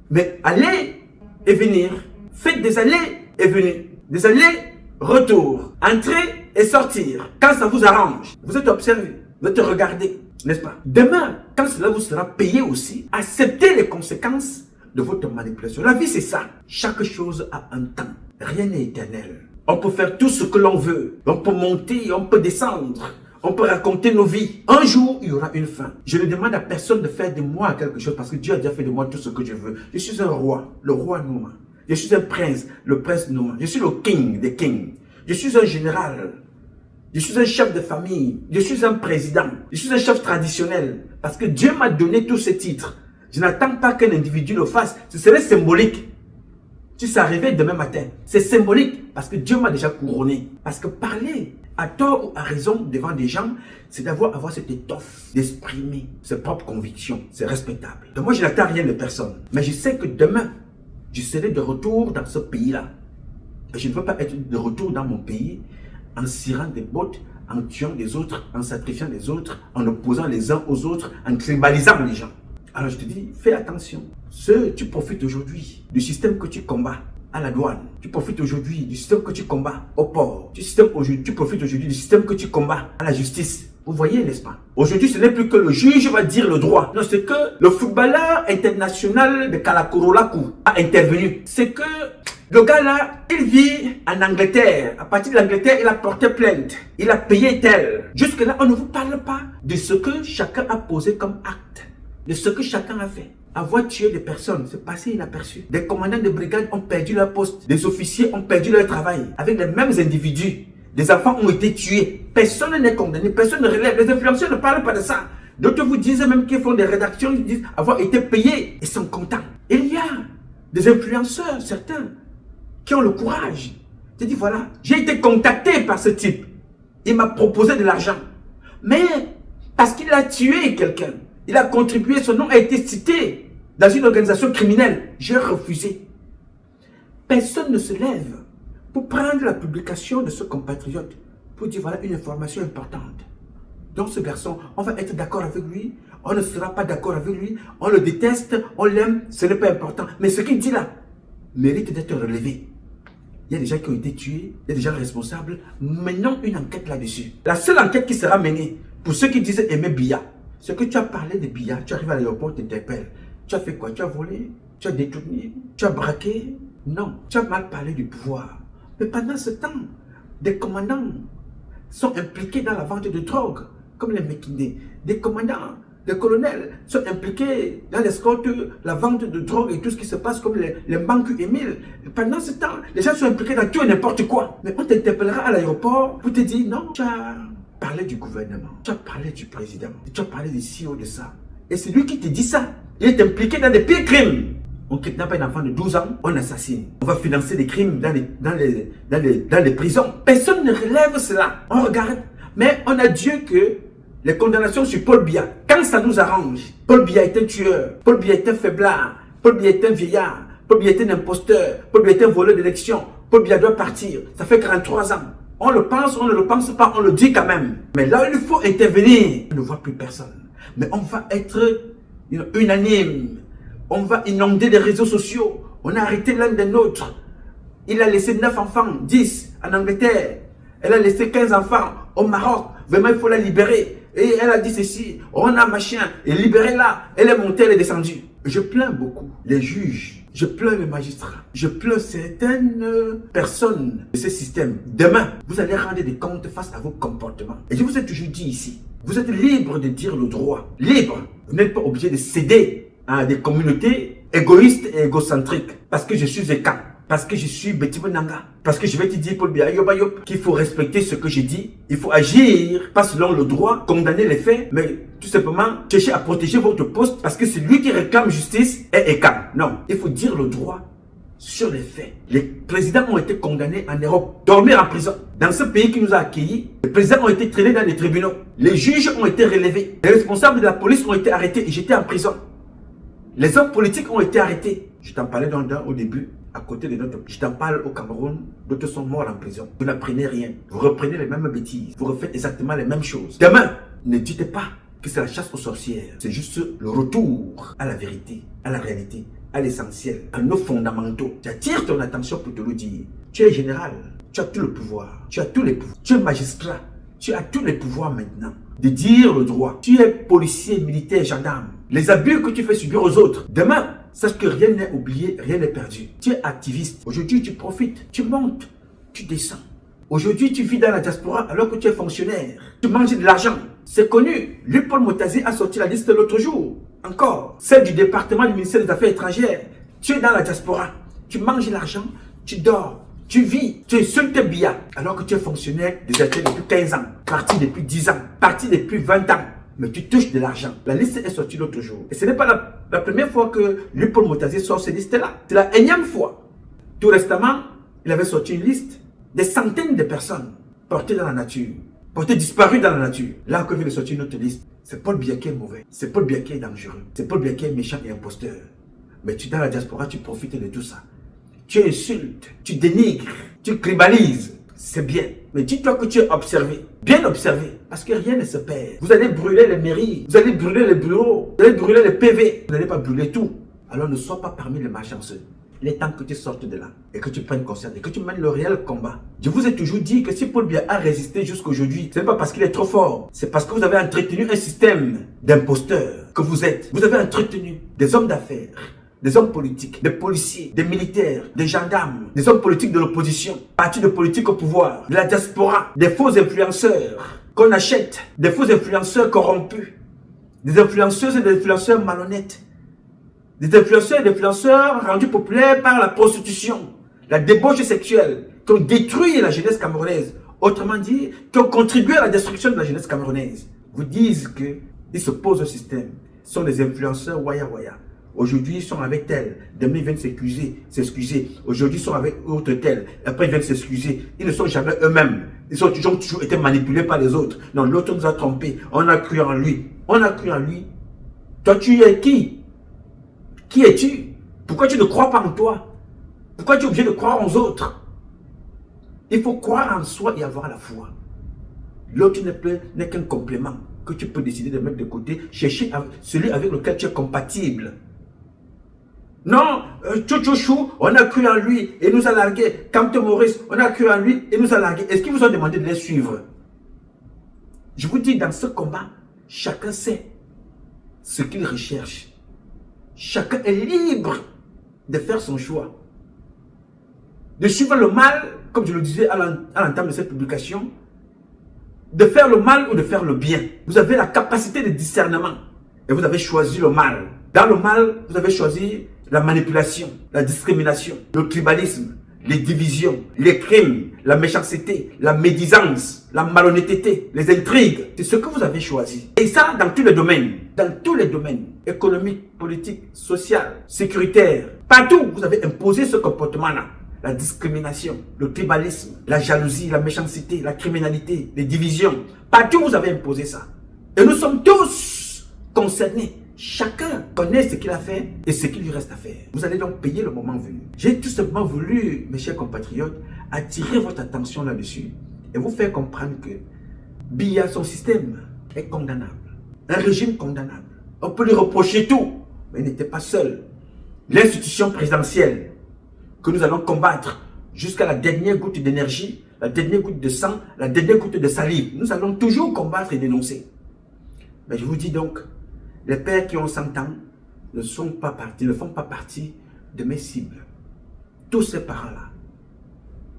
Mais aller et venir, faites des allées et venir, des allées, retour, entrer et sortir. Quand ça vous arrange, vous êtes observé, vous êtes regardé, n'est-ce pas? Demain, quand cela vous sera payé aussi, acceptez les conséquences de votre manipulation. La vie, c'est ça. Chaque chose a un temps. Rien n'est éternel. On peut faire tout ce que l'on veut. On peut monter, on peut descendre. On peut raconter nos vies. Un jour, il y aura une fin. Je ne demande à personne de faire de moi quelque chose parce que Dieu a déjà fait de moi tout ce que je veux. Je suis un roi, le roi Nouma. Je suis un prince, le prince Nouma. Je suis le king des kings. Je suis un général. Je suis un chef de famille. Je suis un président. Je suis un chef traditionnel. Parce que Dieu m'a donné tous ces titres. Je n'attends pas qu'un individu le fasse. Ce serait symbolique. Si ça arrivait demain matin, c'est symbolique parce que Dieu m'a déjà couronné. Parce que parler à tort ou à raison devant des gens, c'est avoir cette étoffe d'exprimer ses propres convictions. C'est respectable. Donc moi, je n'attends rien de personne. Mais je sais que demain, je serai de retour dans ce pays-là. Et je ne veux pas être de retour dans mon pays en cirant des bottes, en tuant des autres, en sacrifiant les autres, en opposant les uns aux autres, en tribalisant les gens. Alors je te dis, fais attention. Tu profites aujourd'hui du système que tu combats à la douane. Tu profites aujourd'hui du système que tu combats au port. Tu profites aujourd'hui du système que tu combats à la justice. Vous voyez, n'est-ce pas? Aujourd'hui, ce n'est plus que le juge va dire le droit. Non, c'est que le footballeur international de Kalakurolaku a intervenu. C'est que le gars là, il vit en Angleterre. À partir de l'Angleterre, il a porté plainte. Il a payé tel. Jusque-là, on ne vous parle pas de ce que chacun a posé comme acte. De ce que chacun a fait. Avoir tué des personnes, c'est passé inaperçu. Des commandants de brigade ont perdu leur poste. Des officiers ont perdu leur travail. Avec les mêmes individus. Des enfants ont été tués. Personne n'est condamné, personne ne relève. Les influenceurs ne parlent pas de ça. D'autres vous disent même qu'ils font des rédactions, ils disent avoir été payés et sont contents. Il y a des influenceurs, certains, qui ont le courage. Je dis voilà, j'ai été contacté par ce type. Il m'a proposé de l'argent. Mais parce qu'il a tué quelqu'un. Il a contribué, son nom a été cité dans une organisation criminelle. J'ai refusé. Personne ne se lève pour prendre la publication de ce compatriote pour dire voilà une information importante. Donc ce garçon, on va être d'accord avec lui, on ne sera pas d'accord avec lui, on le déteste, on l'aime, ce n'est pas important. Mais ce qu'il dit là mérite d'être relevé. Il y a des gens qui ont été tués, il y a des gens responsables. Menons une enquête là-dessus. La seule enquête qui sera menée pour ceux qui disent aimer Biya, c'est que tu as parlé de Biya, tu arrives à l'aéroport, tu t'interpelles. Tu as fait quoi? Tu as volé? Tu as détourné? Tu as braqué? Non, tu as mal parlé du pouvoir. Mais pendant ce temps, des commandants sont impliqués dans la vente de drogue. comme les Mékindés, des commandants, des colonels sont impliqués dans l'escorte, la vente de drogue et tout ce qui se passe comme les banques Émile. Pendant ce temps, les gens sont impliqués dans tout et n'importe quoi. Mais on t'interpellera à l'aéroport pour te dire non, tu as parlé du gouvernement, tu as parlé du président, tu as parlé du CEO de ça. Et c'est lui qui te dit ça. Il est impliqué dans des pires crimes. On kidnappe un enfant de 12 ans, on assassine. On va financer des crimes dans les prisons. Personne ne relève cela. On regarde. Mais on a Dieu que les condamnations sur Paul Biya, quand ça nous arrange, Paul Biya est un tueur, Paul Biya est un faiblard, Paul Biya est un vieillard, Paul Biya est un imposteur, Paul Biya est un voleur d'élection, Paul Biya doit partir, ça fait 43 ans. On le pense, on ne le pense pas, on le dit quand même. Mais là où il faut intervenir, on ne voit plus personne. Mais on va être unanime, on va inonder les réseaux sociaux. On a arrêté l'un des nôtres. Il a laissé 9 enfants, 10 en Angleterre. Elle a laissé 15 enfants au Maroc. Vraiment, il faut la libérer. Et elle a dit ceci, on a machin, et libérez-la. Elle est montée, elle est descendue. Je plains beaucoup les juges, je plains les magistrats, je plains certaines personnes de ce système. Demain, vous allez rendre des comptes face à vos comportements. Et je vous ai toujours dit ici, vous êtes libre de dire le droit, libre. Vous n'êtes pas obligé de céder à des communautés égoïstes et égocentriques. Parce que je suis Zeka, parce que je suis Betty Bonanga, parce que je vais te dire Paul Biya Yobayop qu'il faut respecter ce que j'ai dit. Il faut agir, pas selon le droit, condamner les faits, mais tout simplement chercher à protéger votre poste parce que celui qui réclame justice est Eka. Non, il faut dire le droit sur les faits. Les présidents ont été condamnés en Europe, dormir en prison. Dans ce pays qui nous a accueillis, les présidents ont été traînés dans les tribunaux. Les juges ont été relevés. Les responsables de la police ont été arrêtés et jetés en prison. Les hommes politiques ont été arrêtés. Je t'en parlais au début, à côté de notre... Je t'en parle au Cameroun, d'autres sont morts en prison. Vous n'apprenez rien. Vous reprenez les mêmes bêtises. Vous refaites exactement les mêmes choses. Demain, ne dites pas que c'est la chasse aux sorcières. C'est juste le retour à la vérité, à la réalité, à l'essentiel, à nos fondamentaux. J'attire ton attention pour te le dire. Tu es général, tu as tout le pouvoir, tu as tous les pouvoirs. Tu es magistrat, tu as tous les pouvoirs maintenant de dire le droit. Tu es policier, militaire, gendarme. Les abus que tu fais subir aux autres, demain, sache que rien n'est oublié, rien n'est perdu. Tu es activiste. Aujourd'hui, tu profites, tu montes, tu descends. Aujourd'hui, tu vis dans la diaspora alors que tu es fonctionnaire. Tu manges de l'argent. C'est connu. Lui, Paul Motazi a sorti la liste l'autre jour. Encore. Celle du département du ministère des Affaires étrangères. Tu es dans la diaspora. Tu manges l'argent, tu dors, tu vis, tu insultes Biya alors que tu es fonctionnaire déserté depuis 15 ans, parti depuis 10 ans, parti depuis 20 ans. Mais tu touches de l'argent. La liste est sortie l'autre jour. Et ce n'est pas la première fois que lui, Paul Motazi, sort cette liste-là. C'est la énième fois. Tout récemment, il avait sorti une liste des centaines de personnes portées dans la nature, portées disparues dans la nature. Là que vient de sortir une autre liste. C'est Paul Biya qui est mauvais. C'est Paul Biya qui est dangereux. C'est Paul Biya qui est méchant et imposteur. Mais tu dans la diaspora, tu profites de tout ça. Tu insultes, tu dénigres, tu tribalises. C'est bien. Mais dis-toi que tu es observé. Bien observé. Parce que rien ne se perd. Vous allez brûler les mairies. Vous allez brûler les bureaux. Vous allez brûler les PV. Vous n'allez pas brûler tout. Alors ne sois pas parmi les malchanceux. Il est temps que tu sortes de là. Et que tu prennes conscience. Et que tu mènes le réel combat. Je vous ai toujours dit que si Paul Biya a résisté jusqu'à aujourd'hui, ce n'est pas parce qu'il est trop fort. C'est parce que vous avez entretenu un système d'imposteurs que vous êtes. Vous avez entretenu des hommes d'affaires, des hommes politiques, des policiers, des militaires, des gendarmes, des hommes politiques de l'opposition, partis de politique au pouvoir, de la diaspora, des faux influenceurs qu'on achète, des faux influenceurs corrompus, des influenceuses et des influenceurs malhonnêtes, des influenceurs et des influenceurs rendus populaires par la prostitution, la débauche sexuelle, qui ont détruit la jeunesse camerounaise, autrement dit, qui ont contribué à la destruction de la jeunesse camerounaise. Vous disent qu'ils s'opposent au système, ce sont des influenceurs waya waya. Aujourd'hui, ils sont avec tel. Demain, ils viennent s'excuser. Aujourd'hui, ils sont avec autre tel. Après, ils viennent s'excuser. Ils ne sont jamais eux-mêmes. Ils ont toujours été manipulés par les autres. Non, l'autre nous a trompés. On a cru en lui. On a cru en lui. Toi, tu es qui? Qui es-tu? Pourquoi tu ne crois pas en toi? Pourquoi tu es obligé de croire aux autres? Il faut croire en soi et avoir la foi. L'autre n'est qu'un complément que tu peux décider de mettre de côté. Chercher celui avec lequel tu es compatible. Non, Chouchouchou, on a cru en lui et nous a largués. Camte Maurice, on a cru en lui et nous a largués. Est-ce qu'ils vous ont demandé de les suivre? Je vous dis, dans ce combat, chacun sait ce qu'il recherche. Chacun est libre de faire son choix. De suivre le mal, comme je le disais à l'entame de cette publication, de faire le mal ou de faire le bien. Vous avez la capacité de discernement. Et vous avez choisi le mal. Dans le mal, vous avez choisi la manipulation, la discrimination, le tribalisme, les divisions, les crimes, la méchanceté, la médisance, la malhonnêteté, les intrigues. C'est ce que vous avez choisi. Et ça, dans tous les domaines. Dans tous les domaines. Économique, politique, social, sécuritaire. Partout, vous avez imposé ce comportement-là. La discrimination, le tribalisme, la jalousie, la méchanceté, la criminalité, les divisions. Partout, vous avez imposé ça. Et nous sommes tous concernés. Chacun connaît ce qu'il a fait et ce qu'il lui reste à faire. Vous allez donc payer le moment venu. J'ai tout simplement voulu, mes chers compatriotes, attirer votre attention là-dessus et vous faire comprendre que Biya, son système, est condamnable. Un régime condamnable. On peut lui reprocher tout, mais il n'était pas seul. L'institution présidentielle que nous allons combattre jusqu'à la dernière goutte d'énergie, la dernière goutte de sang, la dernière goutte de salive. Nous allons toujours combattre et dénoncer. Mais je vous dis donc, les pères qui ont 100 ans ne font pas partie de mes cibles. Tous ces parents-là.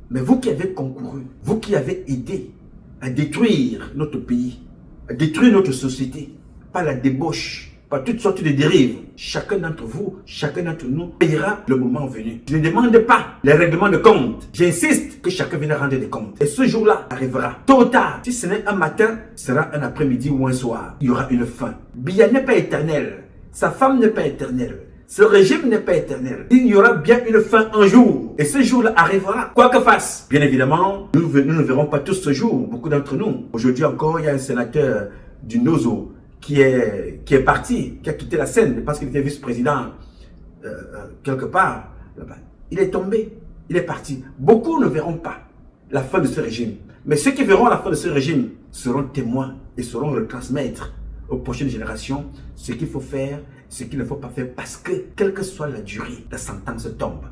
Mais vous qui avez concouru, vous qui avez aidé à détruire notre pays, à détruire notre société, par la débauche, par toutes sortes de dérives, chacun d'entre vous, chacun d'entre nous payera le moment venu. Je ne demande pas les règlements de compte. J'insiste que chacun vienne rendre des comptes. Et ce jour-là arrivera. Tôt ou tard, si ce n'est un matin, ce sera un après-midi ou un soir. Il y aura une fin. Biya n'est pas éternel. Sa femme n'est pas éternelle. Ce régime n'est pas éternel. Il y aura bien une fin un jour. Et ce jour-là arrivera. Quoi que fasse. Bien évidemment, nous ne verrons pas tous ce jour. Beaucoup d'entre nous. Aujourd'hui encore, il y a un sénateur du Nozo qui est parti, qui a quitté la scène parce qu'il était vice-président quelque part là-bas. Il est tombé, il est parti. Beaucoup ne verront pas la fin de ce régime. Mais ceux qui verront la fin de ce régime seront témoins et sauront retransmettre aux prochaines générations ce qu'il faut faire, ce qu'il ne faut pas faire. Parce que, quelle que soit la durée, la sentence tombe.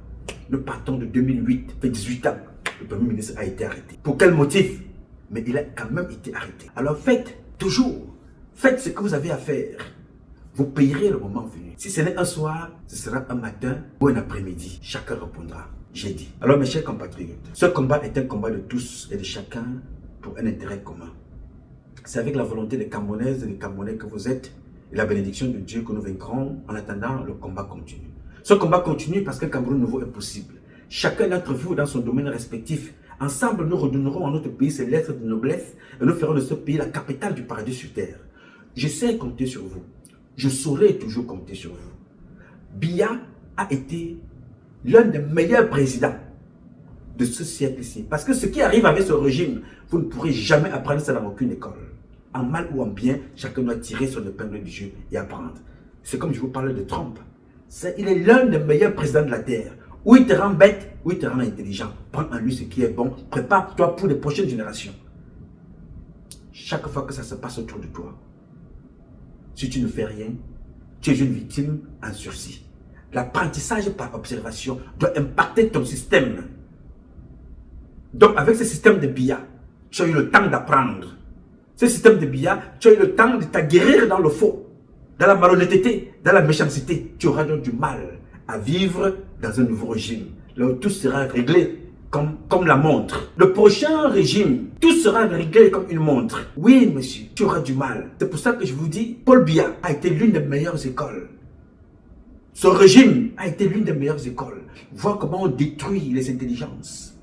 Nous partons de 2008, fait 18 ans, le Premier ministre a été arrêté. Pour quel motif? Mais il a quand même été arrêté. Alors faites toujours. Faites ce que vous avez à faire. Vous payerez le moment venu. Si ce n'est un soir, ce sera un matin ou un après-midi. Chacun répondra. J'ai dit. Alors mes chers compatriotes, ce combat est un combat de tous et de chacun pour un intérêt commun. C'est avec la volonté des Camerounaises et des Camerounais que vous êtes et la bénédiction de Dieu que nous vaincrons. En attendant, le combat continue. Ce combat continue parce qu'un Cameroun nouveau est possible. Chacun d'entre vous dans son domaine respectif. Ensemble, nous redonnerons à notre pays ses lettres de noblesse et nous ferons de ce pays la capitale du paradis sur terre. Je sais compter sur vous. Je saurai toujours compter sur vous. Biya a été l'un des meilleurs présidents de ce siècle-ci. Parce que ce qui arrive avec ce régime, vous ne pourrez jamais apprendre ça dans aucune école. En mal ou en bien, chacun doit tirer son épingle du jeu et apprendre. C'est comme je vous parlais de Trump. Il est l'un des meilleurs présidents de la Terre. Ou il te rend bête, ou il te rend intelligent. Prends en lui ce qui est bon. Prépare-toi pour les prochaines générations. Chaque fois que ça se passe autour de toi, si tu ne fais rien, tu es une victime en sursis. L'apprentissage par observation doit impacter ton système. Donc avec ce système de Biya, tu as eu le temps d'apprendre. Ce système de Biya, tu as eu le temps de t'aguerrir dans le faux, dans la malhonnêteté, dans la méchanceté. Tu auras donc du mal à vivre dans un nouveau régime. Là où tout sera réglé comme la montre. Le prochain régime, tout sera réglé comme une montre. Oui, monsieur, tu auras du mal. C'est pour ça que je vous dis, Paul Biya a été l'une des meilleures écoles. Ce régime a été l'une des meilleures écoles. Voir comment on détruit les intelligences.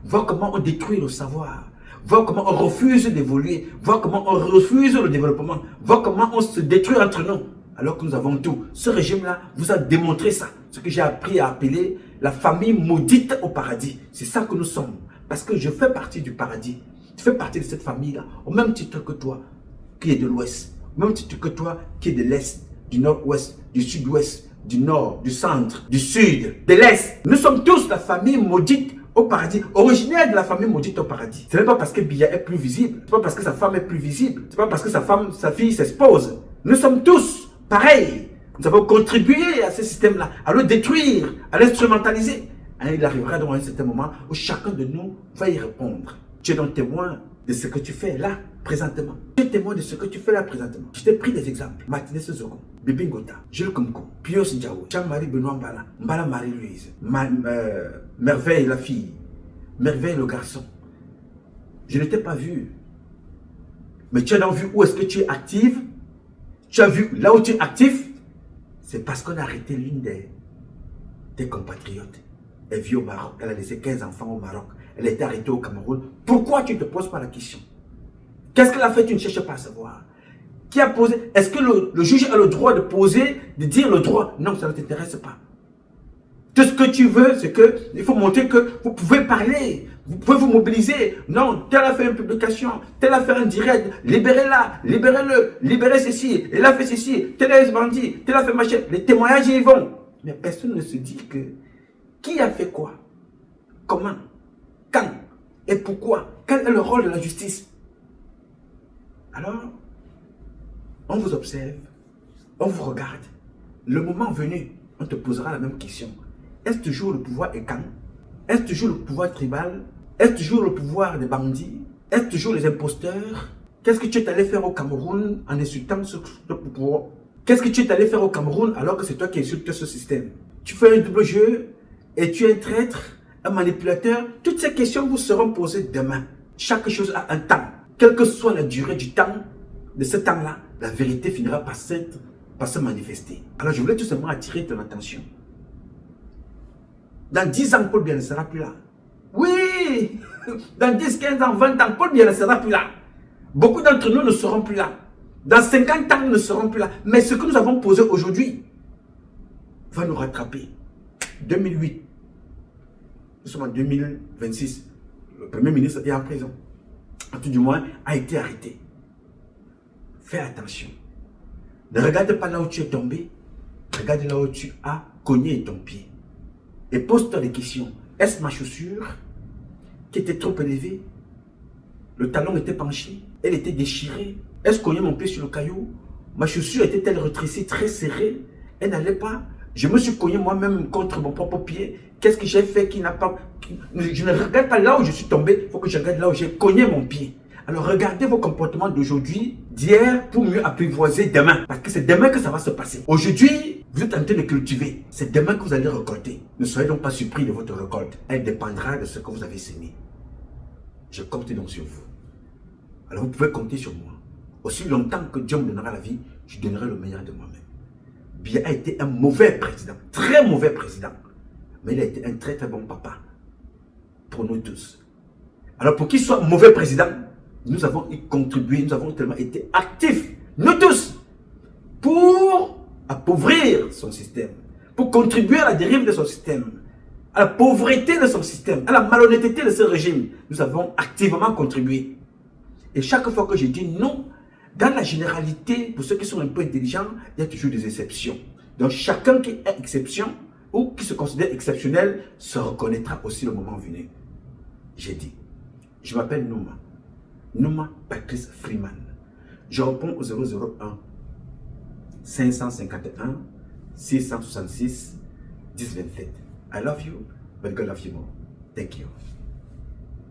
Voir comment on détruit le savoir. Voir comment on refuse d'évoluer. Voir comment on refuse le développement. Voir comment on se détruit entre nous. Alors que nous avons tout. Ce régime-là vous a démontré ça. Ce que j'ai appris à appeler la famille maudite au paradis. C'est ça que nous sommes. Parce que je fais partie du paradis. Je fais partie de cette famille-là. Au même titre que toi, qui est de l'ouest. Au même titre que toi, qui est de l'est, du nord-ouest, du sud-ouest, du nord, du centre, du sud, de l'est. Nous sommes tous la famille maudite au paradis, originaire de la famille maudite au paradis. Ce n'est pas parce que Biya est plus visible. Ce n'est pas parce que sa femme est plus visible. Ce n'est pas parce que sa fille s'expose. Nous sommes tous pareils. Nous avons contribué à ce système-là, à le détruire, à l'instrumentaliser. Et il arrivera donc un certain moment où chacun de nous va y répondre. Tu es donc témoin de ce que tu fais là, présentement. Tu es témoin de ce que tu fais là, présentement. Je t'ai pris des exemples. Martinez Sezoko, Bibi Ngota, Jules Komko, Pius Ndjaou, Jean-Marie Benoît Mbala, Mbala Marie-Louise, Merveille la fille, Merveille le garçon. Je ne t'ai pas vu Mais tu as donc vu où est-ce que tu es active. Tu as vu là où tu es actif. C'est parce qu'on a arrêté l'une des compatriotes. Elle vit au Maroc. Elle a laissé 15 enfants au Maroc. Elle a été arrêtée au Cameroun. Pourquoi tu ne te poses pas la question? Qu'est-ce qu'elle a fait? Tu ne cherches pas à savoir. Qui a posé? Est-ce que le juge a le droit de poser, de dire le droit? Non, ça ne t'intéresse pas. Tout ce que tu veux, c'est qu'il faut montrer que vous pouvez parler. Vous pouvez vous mobiliser. Non, tel a fait une publication, tel a fait un direct. Libérez-la, libérez-le, libérez ceci. Elle a fait ceci, tel est bandit, tel a fait machin. Les témoignages y vont. Mais personne ne se dit que qui a fait quoi? Comment? Quand? Et pourquoi? Quel est le rôle de la justice? Alors, on vous observe, on vous regarde. Le moment venu, on te posera la même question. Est-ce toujours le pouvoir écan? Est-ce toujours le pouvoir tribal? Est-ce toujours le pouvoir des bandits? Est-ce toujours les imposteurs? Qu'est-ce que tu es allé faire au Cameroun en insultant ce pouvoir? Qu'est-ce que tu es allé faire au Cameroun alors que c'est toi qui insultes ce système? Tu fais un double jeu et tu es un traître, un manipulateur. Toutes ces questions vous seront posées demain. Chaque chose a un temps. Quelle que soit la durée du temps, de ce temps-là, la vérité finira par se manifester. Alors je voulais tout simplement attirer ton attention. Dans 10 ans, Paul Biya ne sera plus là. Oui! Dans 10, 15 ans, 20 ans, Paul Biya ne sera plus là. Beaucoup d'entre nous ne seront plus là. Dans 50 ans, nous ne serons plus là. Mais ce que nous avons posé aujourd'hui va nous rattraper. 2008. Nous sommes en 2026. Le Premier ministre est en prison. En tout du moins, a été arrêté. Fais attention. Ne regarde pas là où tu es tombé. Regarde là où tu as cogné ton pied. Et pose-toi des questions. Est-ce ma chaussure qui était trop élevée? Le talon était penché? Elle était déchirée? Est-ce cogné mon pied sur le caillou? Ma chaussure était-elle rétrécie, très serrée? Elle n'allait pas? Je me suis cogné moi-même contre mon propre pied. Qu'est-ce que j'ai fait qui n'a pas... Je ne regarde pas là où je suis tombé. Il faut que je regarde là où j'ai cogné mon pied. Alors regardez vos comportements d'aujourd'hui, d'hier, pour mieux apprivoiser demain. Parce que c'est demain que ça va se passer. Aujourd'hui, vous êtes en train de cultiver. C'est demain que vous allez récolter. Ne soyez donc pas surpris de votre récolte. Elle dépendra de ce que vous avez semé. Je compte donc sur vous. Alors vous pouvez compter sur moi. Aussi longtemps que Dieu me donnera la vie, je donnerai le meilleur de moi-même. Biya a été un mauvais président. Très mauvais président. Mais il a été un très très bon papa. Pour nous tous. Alors pour qu'il soit mauvais président, nous avons y contribué, nous avons tellement été actifs, nous tous, pour appauvrir son système, pour contribuer à la dérive de son système, à la pauvreté de son système, à la malhonnêteté de ce régime. Nous avons activement contribué. Et chaque fois que je dis non, dans la généralité, pour ceux qui sont un peu intelligents, il y a toujours des exceptions. Donc chacun qui est exception ou qui se considère exceptionnel se reconnaîtra aussi le moment venu. J'ai dit, je m'appelle Nouma. Nouma Patrice Freeman. Je réponds au 001 551 666 1027. I love you, but God love you more. Thank you.